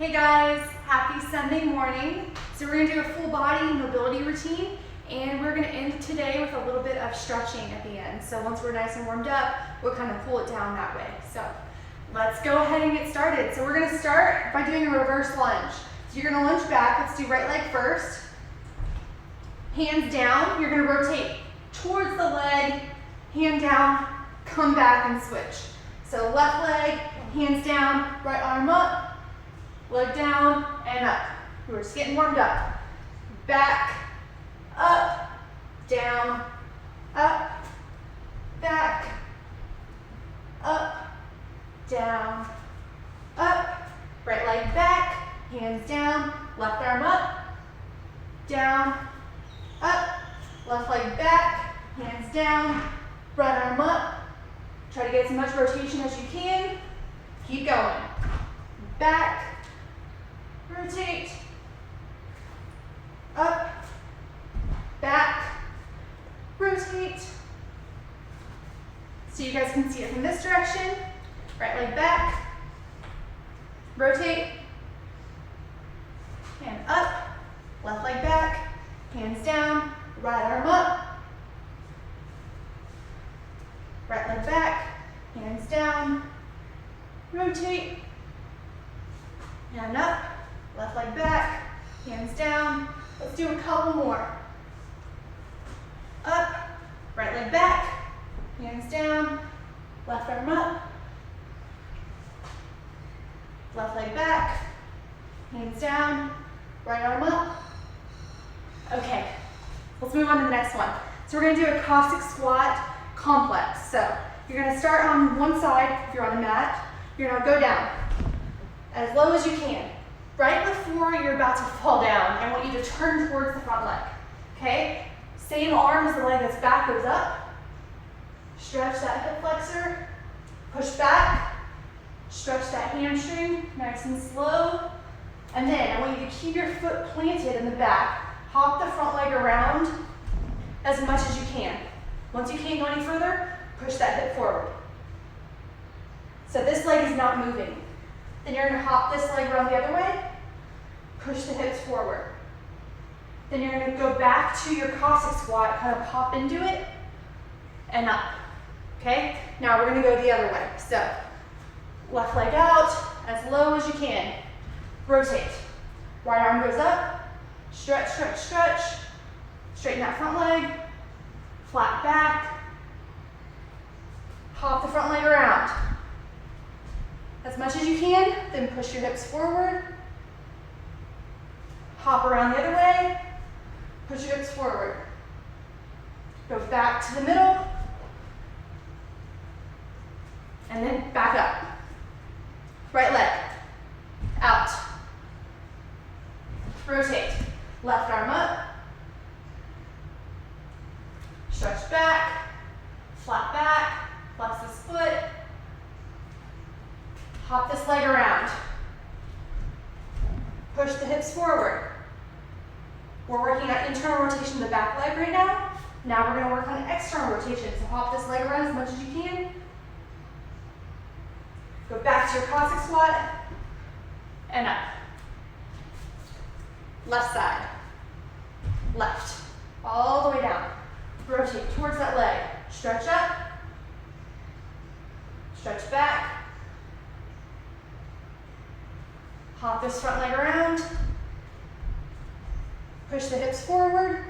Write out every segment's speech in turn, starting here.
Hey guys, happy Sunday morning. So we're gonna do a full body mobility routine and we're gonna end today with a little bit of stretching at the end. So once we're nice and warmed up, we'll kind of pull it down that way. So let's go ahead and get started. So we're gonna start by doing a reverse lunge. So you're gonna lunge back, let's do right leg first. Hands down, you're gonna rotate towards the leg, hand down, come back and switch. So left leg, hands down, right arm up, leg down and up. We're just getting warmed up. Back, up, down, up, back, up, down, up. Right leg back, hands down, left arm up, down, up. Left leg back, hands down, right arm up. Try to get as much rotation as you can. Keep going. Back, rotate, up, back, rotate. So you guys can see it from this direction. Right leg back, rotate, and up. Left leg back, hands down, right arm up. Right leg back, hands down, rotate, and up. Left leg back, hands down. Let's do a couple more. Up, right leg back, hands down, left arm up. Left leg back, hands down, right arm up. Okay, let's move on to the next one. So we're gonna do a Cossack squat complex. So you're gonna start on one side if you're on the mat. You're gonna go down as low as you can. Right before you're about to fall down, I want you to turn towards the front leg, okay? Same arm as the leg that's back goes up. Stretch that hip flexor, push back, stretch that hamstring, nice and slow. And then I want you to keep your foot planted in the back. Hop the front leg around as much as you can. Once you can't go any further, push that hip forward. So this leg is not moving. Then you're gonna hop this leg around the other way, push the hips forward. Then you're gonna go back to your Cossack squat, kind of hop into it, and up, okay? Now we're gonna go the other way. So, left leg out, as low as you can. Rotate. Right arm goes up, stretch, stretch, stretch. Straighten that front leg, flat back. Hop the front leg around. As much as you can, then push your hips forward. Hop around the other way, push your hips forward. Go back to the middle, and then back up. Right leg, out. Rotate, left arm up. Stretch back, flat back, flex this foot. Hop this leg around. Push the hips forward. We're working on internal rotation of the back leg right now. Now we're gonna work on external rotation. So hop this leg around as much as you can. Go back to your Cossack squat and up. Left side, left, all the way down. Rotate towards that leg. Stretch up, stretch back. Hop this front leg around. Push the hips forward.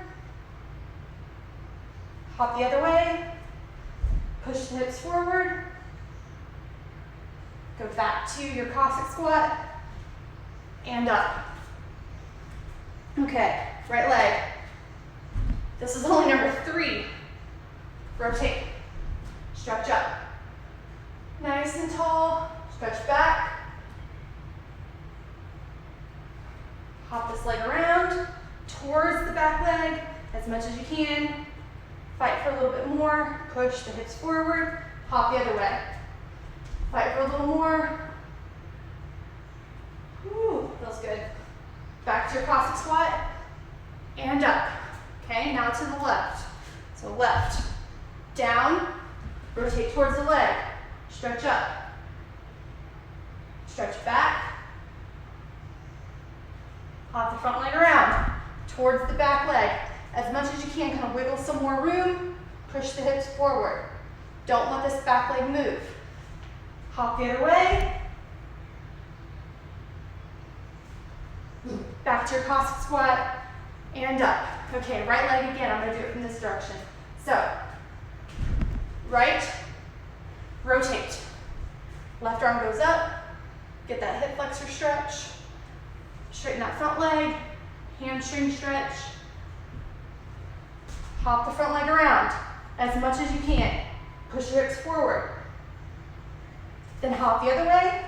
Hop the other way. Push the hips forward. Go back to your Cossack squat and up. Okay, right leg. This is only number 3. Rotate. Stretch up. Nice and tall. Stretch back. Hop this leg around towards the back leg as much as you can. Fight for a little bit more. Push the hips forward. Hop the other way. Fight for a little more. Whew, feels good. Back to your Cossack squat and up. Okay, now to the left. So left, down, rotate towards the leg, stretch up, stretch back, Hop the front leg around towards the back leg. As much as you can, kind of wiggle some more room. Push the hips forward. Don't let this back leg move. Hop the other way. Back to your Cossack squat and up. Okay, right leg again. I'm going to do it from this direction. So, right, rotate. Left arm goes up. Get that hip flexor stretch. Straighten that front leg. Hamstring stretch. Hop the front leg around as much as you can. Push your hips forward. Then hop the other way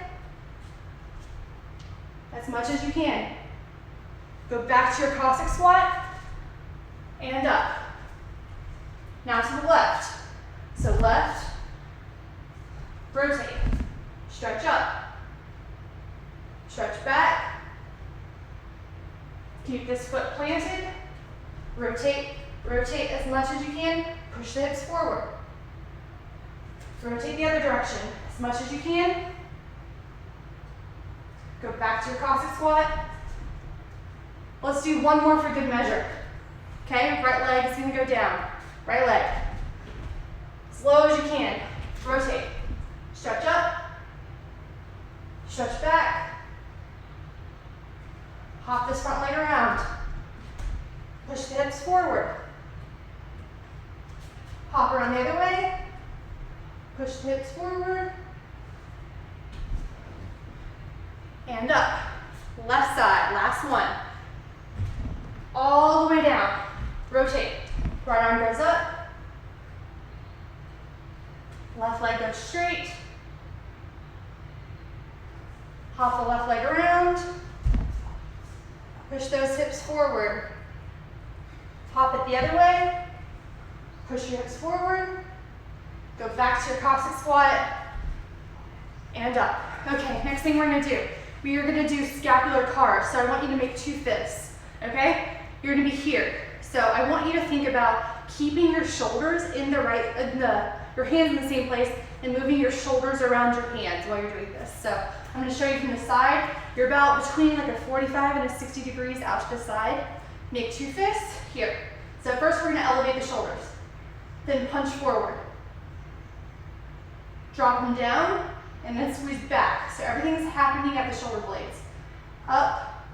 as much as you can. Go back to your Cossack squat and up. Now to the left. So left, rotate, stretch up, stretch back. Keep this foot planted. Rotate, rotate as much as you can. Push the hips forward. Rotate the other direction as much as you can. Go back to your Cossack squat. Let's do one more for good measure. Okay, right leg is going to go down. Right leg. Slow as you can. Rotate. Stretch up. Stretch back. Hop this front leg around. Push the hips forward. Hop around the other way. Push the hips forward. And up. Left side, last one. All the way down. Rotate. Right arm goes up. Left leg goes straight. Hop the left leg around. Push those hips forward. Hop it the other way. Push your hips forward. Go back to your Cossack squat. And up. Okay, next thing we're going to do. We are going to do scapular carves. So I want you to make 2 fists. Okay? You're going to be here. So I want you to think about keeping your shoulders in the right, your hands in the same place, and moving your shoulders around your hands while you're doing this. So I'm going to show you from the side. You're about between like a 45 and a 60 degrees out to the side. Make 2 fists here. So first we're going to elevate the shoulders. Then punch forward. Drop them down, and then squeeze back. So everything's happening at the shoulder blades. Up,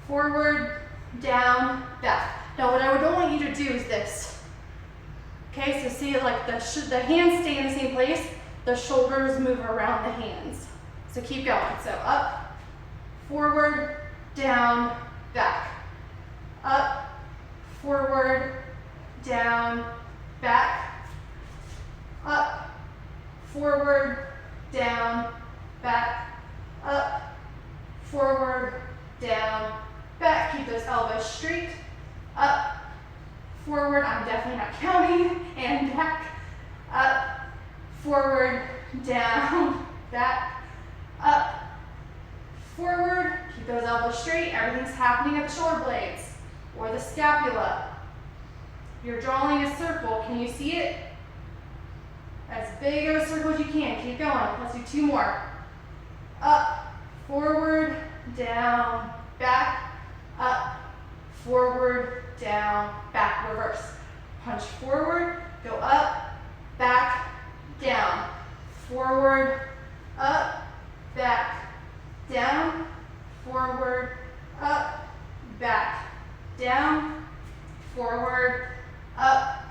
forward, down, back. Now what I don't want you to do is this. Okay, so see like the hands stay in the same place, the shoulders move around the hands. So keep going. So up, forward, down, back. Up, forward, down, back. Up, forward, down, back. Up, forward, down, back. Keep those elbows straight. Up, forward, I'm definitely not counting, and back. Up, forward, down, back. Up, forward, keep those elbows straight. Everything's happening at the shoulder blades or the scapula. You're drawing a circle. Can you see it? As big of a circle as you can. Keep going. Let's do 2 more. Up, forward, down, back. Up, forward, down, back. Reverse. Punch forward, go up, back, down. Forward, up, back, down. Forward, up, back, down. Forward, up,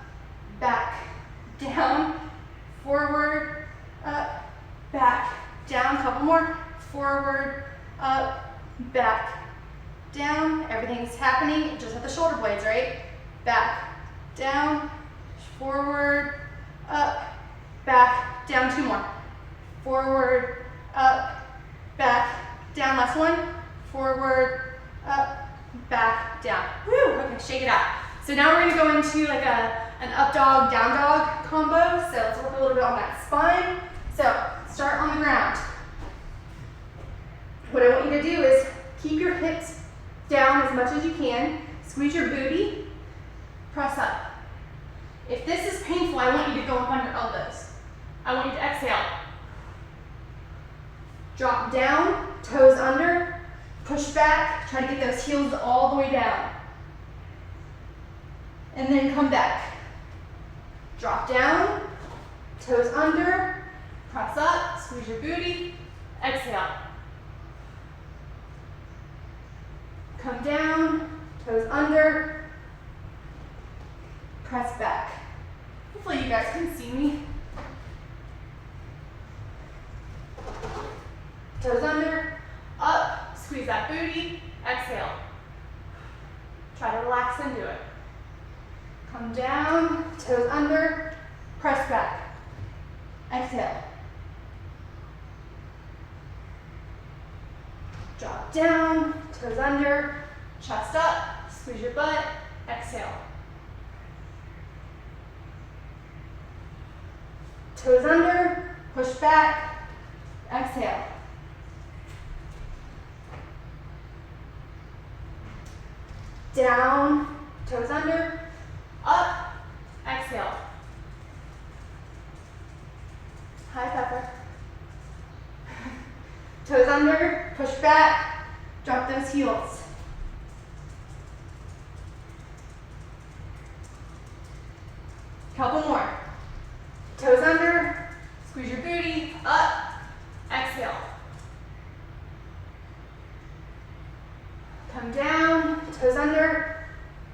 back, down. Forward, up, back, down. Couple more. Forward, up, back, down. Everything's happening just at the shoulder blades, right? Back, down, forward, up, back, down. 2 more. Forward, up, back, down. Last one. Forward, up, back, down. Woo! Okay, shake it out. So now we're going to go into like an up dog, down dog combo. So let's work a little bit on that spine. So start on the ground. What I want you to do is keep your hips down as much as you can. Squeeze your booty. Press up. If this is painful, I want you to go up on your elbows. I want you to exhale. Drop down, toes under, Push back, try to get those heels all the way down. And then come back. Drop down, toes under, press up, squeeze your booty, exhale. Come down, toes under, press back. Hopefully you guys can see me. Toes under, up, squeeze that booty, exhale. Try to relax into it. Come down, toes under, press back, exhale. Drop down, toes under, chest up, squeeze your butt, exhale. Toes under, push back, exhale. Down, toes under, up, exhale. Hi, Pepper. Toes under, push back, drop those heels. Couple more. Toes under, squeeze your booty, up, exhale. Come down, toes under.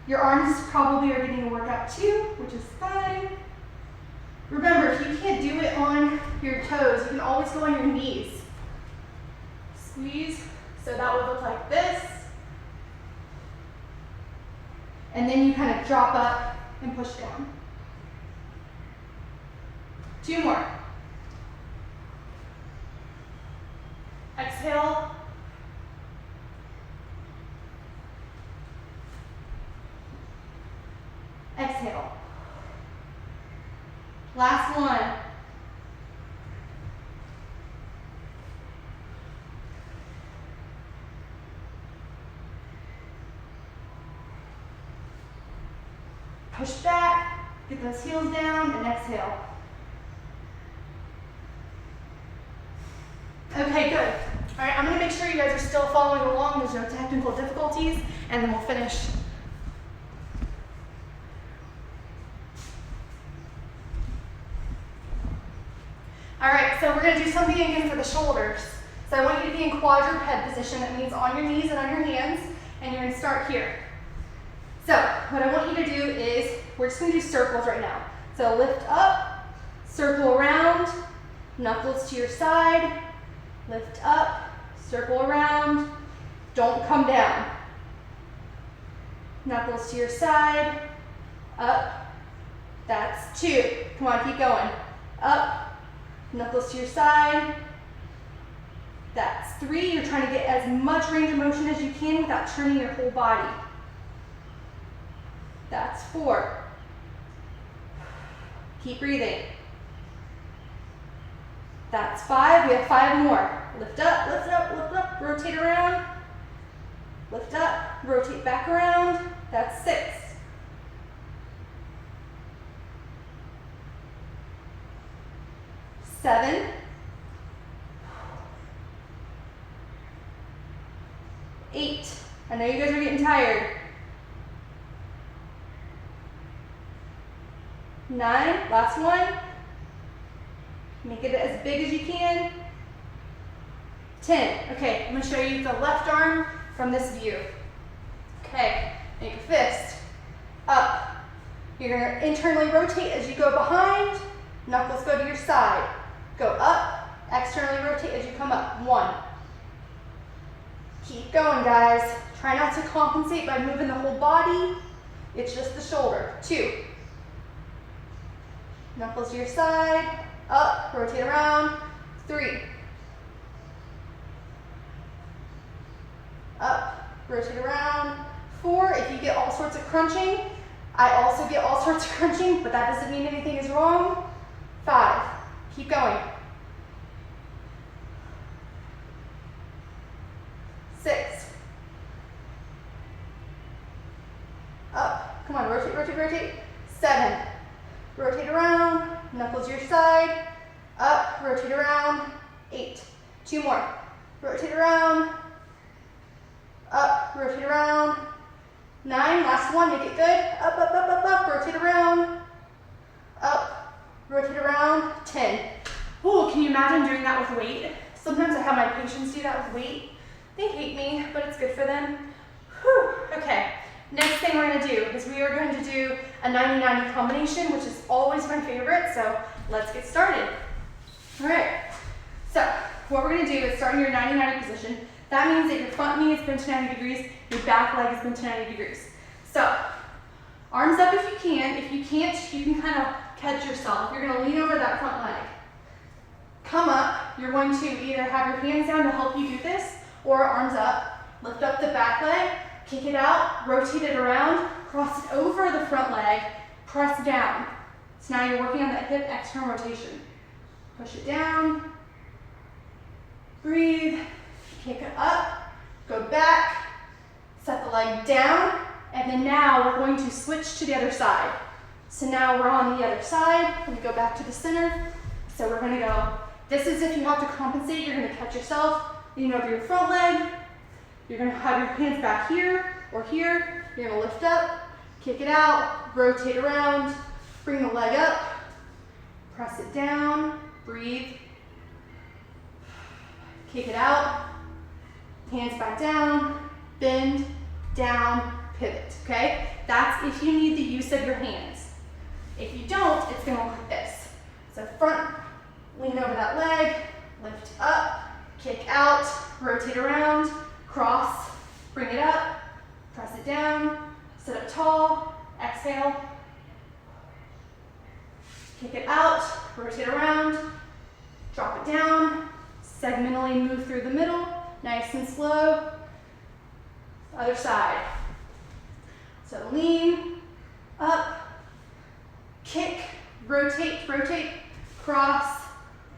Your arms probably are getting a workout too, which is fine. Remember, if you can't do it on your toes, you can always go on your knees. Squeeze, so that would look like this. And then you kind of drop up and push down. 2 more. Exhale. Exhale. Last one. Push back, get those heels down, and exhale. Okay, good. All right, I'm gonna make sure you guys are still following along. There's no technical difficulties, and then we'll finish. All right, so we're gonna do something again for the shoulders. So I want you to be in quadruped position. That means on your knees and on your hands, and you're gonna start here. So what I want you to do is, we're just gonna do circles right now. So lift up, circle around, knuckles to your side, lift up, circle around, don't come down. Knuckles to your side, up, that's 2. Come on, keep going. Up, knuckles to your side, that's 3. You're trying to get as much range of motion as you can without turning your whole body. That's 4. Keep breathing. That's 5. We have 5 more. Lift up, lift up, lift up, rotate around. Lift up, rotate back around. That's 6. 7. 8. I know you guys are getting tired. 9, last one. Make it as big as you can. 10. Okay, I'm gonna show you the left arm from this view. Okay, make a fist. Up. You're gonna internally rotate as you go behind. Knuckles go to your side. Go up, externally rotate as you come up. 1. Keep going, guys. Try not to compensate by moving the whole body. It's just the shoulder. 2. Knuckles to your side, up, rotate around. 3. Up, rotate around. 4, if you get all sorts of crunching, I also get all sorts of crunching, but that doesn't mean anything is wrong. 5, keep going. 6. Up, come on, rotate, rotate, rotate. 7. Rotate around, knuckles your side, up, rotate around, 8. 2 more. Rotate around, rotate around. 9, last one, make it good. Up, up, up, up, up, rotate around. Up, rotate around. 10. Oh, can you imagine doing that with weight? Sometimes I have my patients do that with weight. They hate me, but it's good for them. Whew. Okay, next thing we're gonna do is we are going to do a 90-90 combination, which is always my favorite, so let's get started. All right, so what we're gonna do is start in your 90-90 position. That means that your front knee is bent to 90 degrees, your back leg is bent to 90 degrees. So, arms up if you can. If you can't, you can kind of catch yourself. You're gonna lean over that front leg. Come up, you're going to either have your hands down to help you do this, or arms up, lift up the back leg, kick it out, rotate it around, cross it over the front leg, press down. So now you're working on that hip external rotation. Push it down, breathe, kick it up, go back, set the leg down, and then now we're going to switch to the other side. So now we're on the other side, we go back to the center. So we're gonna go, this is if you have to compensate, you're gonna catch yourself, lean over your front leg, you're gonna have your hands back here or here, you're gonna lift up, kick it out, rotate around, bring the leg up, press it down, breathe, kick it out, hands back down, bend, down, pivot, okay? That's if you need the use of your hands. If you don't, it's gonna look like this. So front, lean over that leg, lift up, kick out, rotate around, cross, bring it up, press it down, sit up tall, exhale, kick it out, rotate around, drop it down, segmentally move through the middle, nice and slow. Other side. So lean, up, kick, rotate, rotate, cross,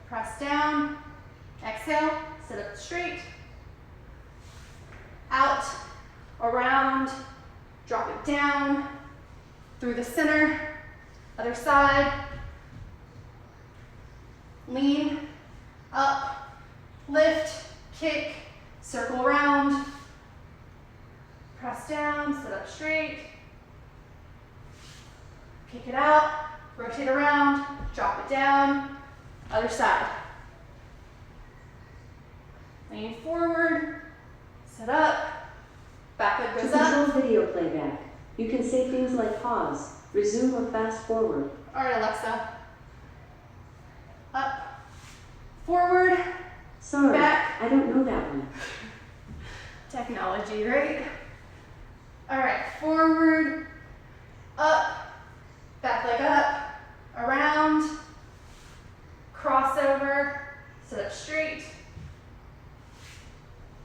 press down, exhale, sit up straight, out, around, drop it down, through the center, other side, lean, up, lift, kick, circle around, press down, sit up straight, kick it out, rotate around, drop it down, other side. Lean forward, sit up, back leg goes up. To control video playback, you can say things like pause, resume, or fast forward. All right, Alexa. Up, forward, Sorry, back. I don't know that one. Technology, right? All right, forward, up, back leg up, around, crossover, sit up straight,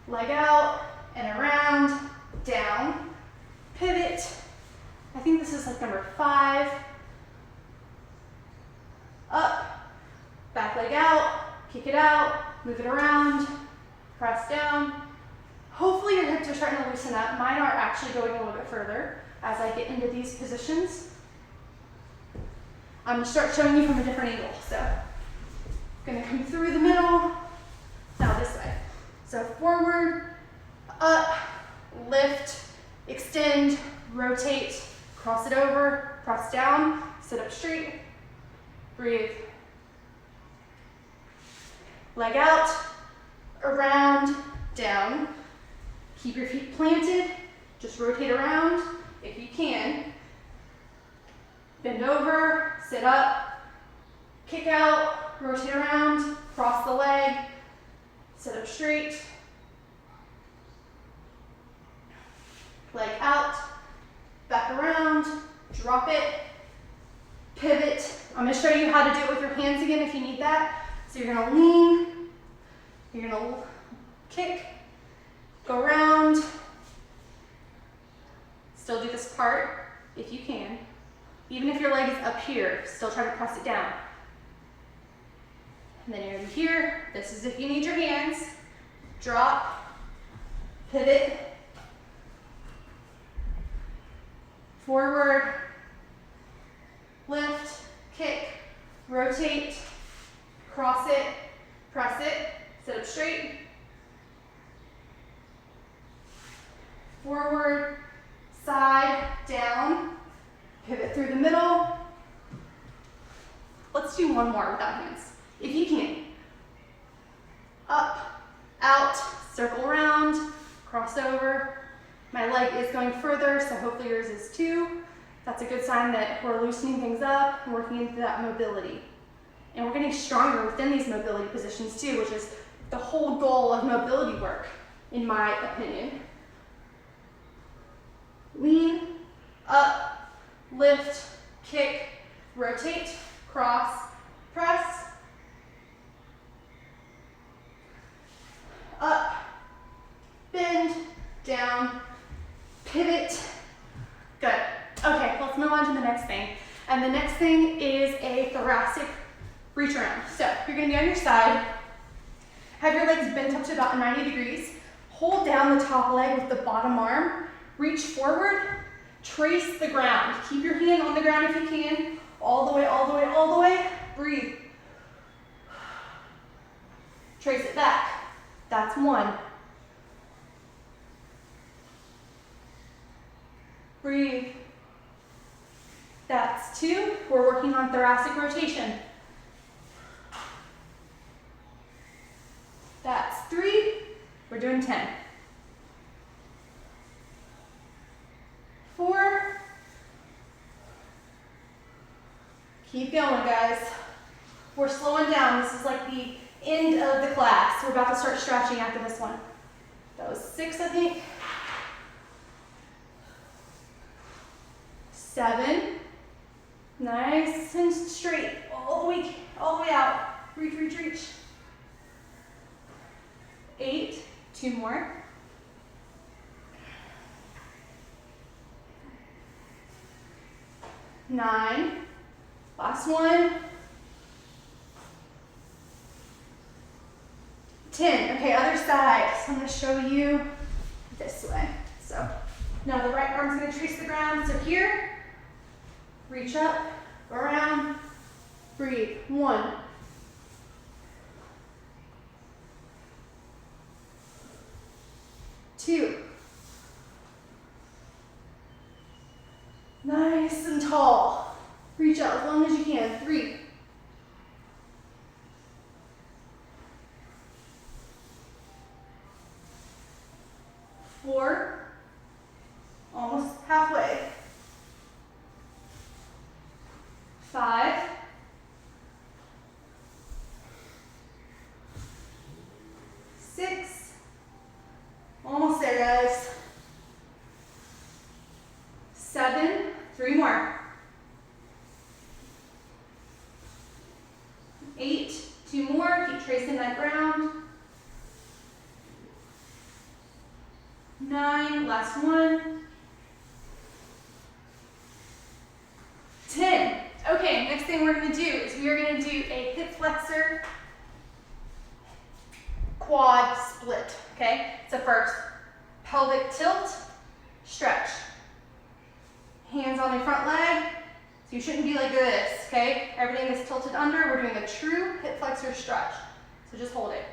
leg out, and around, down, pivot. I think this is like number 5. Up, back leg out, kick it out, move it around, press down. Hopefully your hips are starting to loosen up. Mine are actually going a little bit further as I get into these positions. I'm gonna start showing you from a different angle. So, gonna come through the middle, now this way. So forward, up, lift, extend, rotate, cross it over, press down, sit up straight, breathe. Leg out, around, down. Keep your feet planted, just rotate around if you can. Bend over, sit up, kick out, rotate around, cross the leg, sit up straight. Leg out, back around, drop it, pivot. I'm gonna show you how to do it with your hands again if you need that. So you're gonna lean, you're gonna kick, go around, still do this part if you can. Even if your leg is up here, still try to press it down. And then you're gonna be here, this is if you need your hands, drop, pivot, forward, lift, kick, rotate, cross it, press it, sit up straight, Forward, side, down, pivot through the middle. Let's do one more without hands, if you can. Up, out, circle around, cross over. My leg is going further, so hopefully yours is too. That's a good sign that we're loosening things up and working into that mobility. And we're getting stronger within these mobility positions too, which is the whole goal of mobility work, in my opinion. Lean, up, lift, kick, rotate, cross, press. Up, bend, down, pivot. Good. Okay, let's move on to the next thing. And the next thing is a thoracic reach around. So you're gonna be on your side, have your legs bent up to about 90 degrees, hold down the top leg with the bottom arm, reach forward, trace the ground. Keep your hand on the ground if you can, all the way, all the way, all the way. Breathe. Trace it back. That's one. Breathe. That's two. We're working on thoracic rotation. That's three. We're doing 10. 4. Keep going, guys. We're slowing down. This is like the end of the class. We're about to start stretching after this one. That was 6, I think. 7. Nice and straight. All the way out. Reach, reach, reach. 8. 2 more. 9. Last one. 10. Okay, other side. So I'm going to show you this way. So now the right arm's going to trace the ground. So here, reach up, go around, breathe. 1. 2. Nice and tall. Reach out as long as you can. 3. 4. Almost halfway. 5. 6. Almost there, guys. 7. 3 more. 8. 2 more. Keep tracing that ground. 9. Last one. 10. Okay, next thing we're going to do is we are going to do a hip flexor quad split. Okay, so first, pelvic tilt, stretch. Hands on your front leg. So you shouldn't be like this, okay? Everything is tilted under. We're doing a true hip flexor stretch. So just hold it.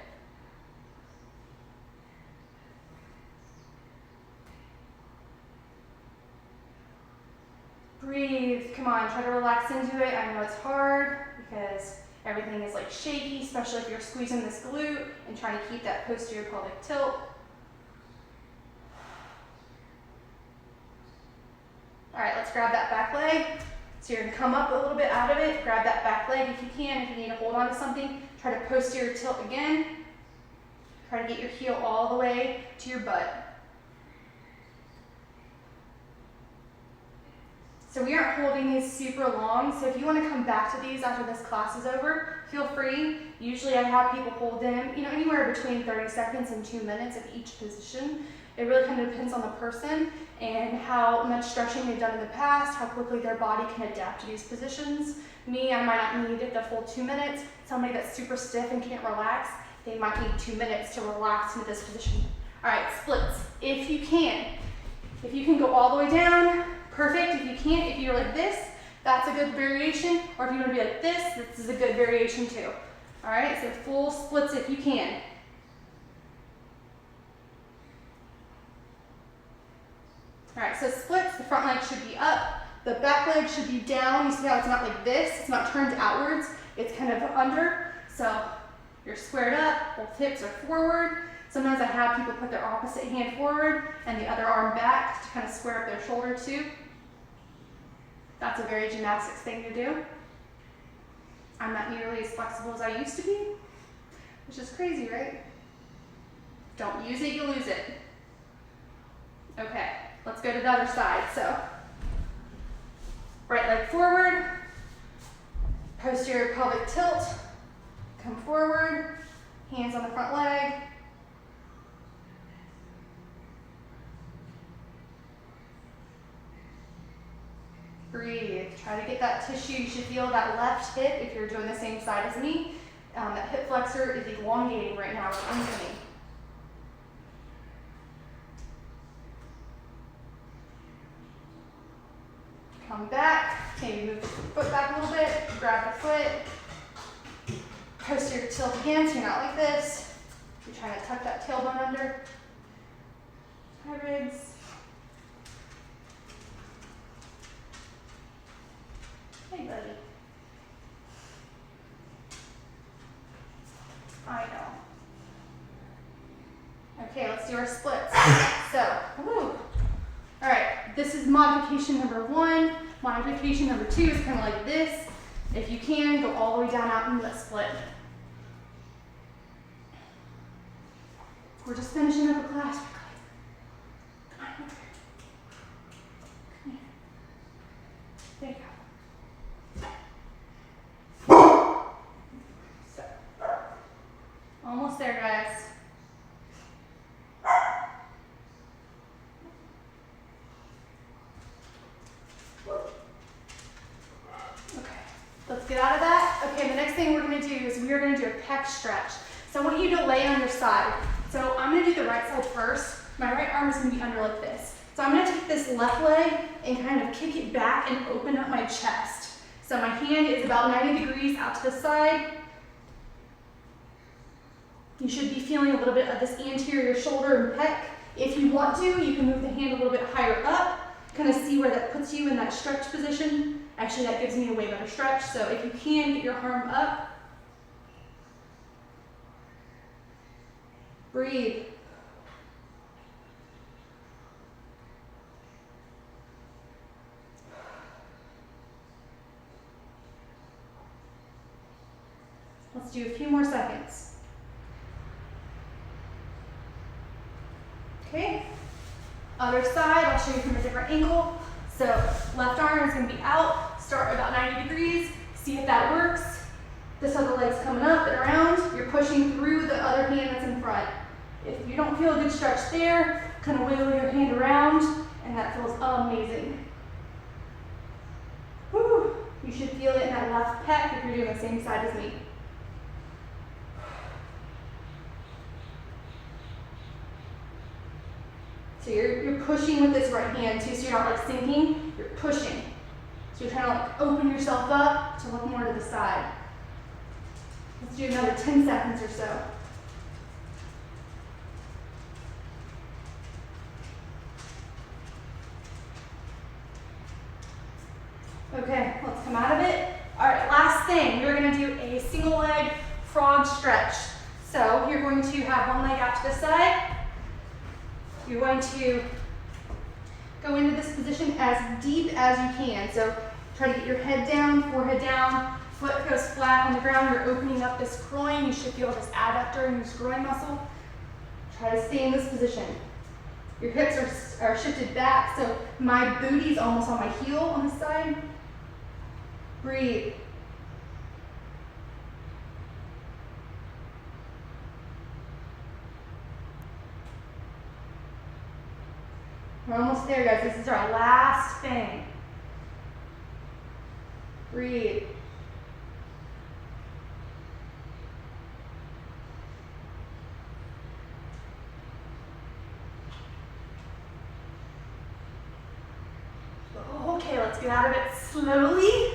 Breathe, come on, try to relax into it. I know it's hard because everything is like shaky, especially if you're squeezing this glute and trying to keep that posterior pelvic tilt. All right, let's grab that back leg. So you're gonna come up a little bit out of it, grab that back leg if you can. If you need to hold on to something, try to posterior tilt again. Try to get your heel all the way to your butt. So we aren't holding these super long, so if you want to come back to these after this class is over, feel free. Usually I have people hold them, anywhere between 30 seconds and 2 minutes of each position. It really kind of depends on the person and how much stretching they've done in the past, how quickly their body can adapt to these positions. Me, I might not need the full 2 minutes. Somebody that's super stiff and can't relax, they might need 2 minutes to relax into this position. All right, splits, if you can. If you can go all the way down, perfect. If you can't, if you're like this, that's a good variation. Or if you want to be like this is a good variation too. All right, so full splits if you can. All right, so splits, the front leg should be up, the back leg should be down. You see how it's not like this, it's not turned outwards, it's kind of under. So you're squared up, both hips are forward. Sometimes I have people put their opposite hand forward and the other arm back to kind of square up their shoulder too. That's a very gymnastics thing to do. I'm not nearly as flexible as I used to be, which is crazy, right? Don't use it, you lose it. Okay, let's go to the other side. So, right leg forward, posterior pelvic tilt, come forward, hands on the front leg. Breathe. Try to get that tissue. You should feel that left hip if you're doing the same side as me. That hip flexor is elongating right now, it's lengthening. Come back. Maybe move the foot back a little bit. Grab the foot. Posterior tilt again, so you're not like this. You're trying to tuck that tailbone under. Hybrids. Hey, buddy. I know. Okay, let's do our splits. So, woo. All right, this is modification number 1. Modification number 2 is kind of like this. If you can, go all the way down out into that split. We're just finishing up a class. Come on, over here. Come here. There you go. So, almost there, guys. Okay, let's get out of that. Okay, the next thing we're going to do is we are going to do a pec stretch. So I want you to lay on your side. So I'm going to do the right side first. My right arm is going to be under like this. So I'm going to take this left leg and kind of kick it back and open up my chest. So my hand is about 90 degrees out to the side. You should be feeling a little bit of this anterior shoulder and pec. If you want to, you can move the hand a little bit higher up, kind of see where that puts you in that stretch position. Actually, that gives me a way better stretch. So if you can, get your arm up. Breathe. Let's do a few more seconds. Okay, other side, I'll show you from a different angle. So left arm is going to be out, start about 90 degrees, see if that works. This other leg's coming up and around, you're pushing through the other hand that's in front. If you don't feel a good stretch there, kind of wiggle your hand around, and that feels amazing. Whew. You should feel it in that left pec if you're doing the same side as me. So you're pushing with this right hand too, so you're not like sinking, you're pushing. So you're trying to like open yourself up to look more to the side. Let's do another 10 seconds or so. Okay, let's come out of it. All right, last thing, we're gonna do a single leg frog stretch. So you're going to have one leg out to the side. You're going to go into this position as deep as you can. So try to get your head down, forehead down, foot goes flat on the ground. You're opening up this groin. You should feel this adductor in this groin muscle. Try to stay in this position. Your hips are shifted back, so my booty's almost on my heel on this side. Breathe. We're almost there, guys. This is our last thing. Breathe. Okay, let's get out of it slowly.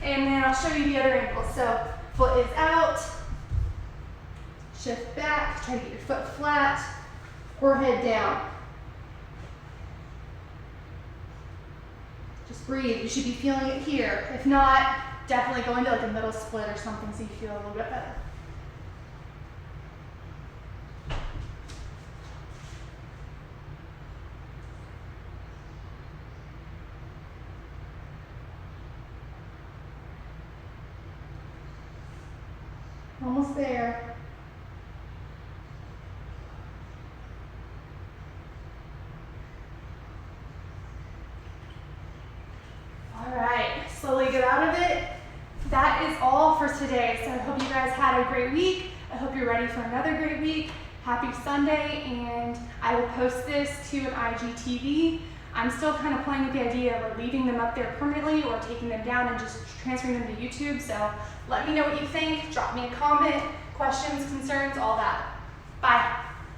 And then I'll show you the other ankle. So foot is out. Shift back. Try to get your foot flat. Forehead down. Breathe. We're almost there, guys. This is our last thing. Breathe. Okay, let's get out of it slowly. And then I'll show you the other ankle. So foot is out. Shift back, try to get your foot flat, forehead down. Breathe. breathe. You should be feeling it here. If not, definitely go into like a middle split or something so you feel a little bit better. Almost there. All right, slowly get out of it. That is all for today. So I hope you guys had a great week. I hope you're ready for another great week. Happy Sunday, and I will post this to an IGTV. I'm still kind of playing with the idea of leaving them up there permanently or taking them down and just transferring them to YouTube. So let me know what you think. Drop me a comment, questions, concerns, all that. Bye.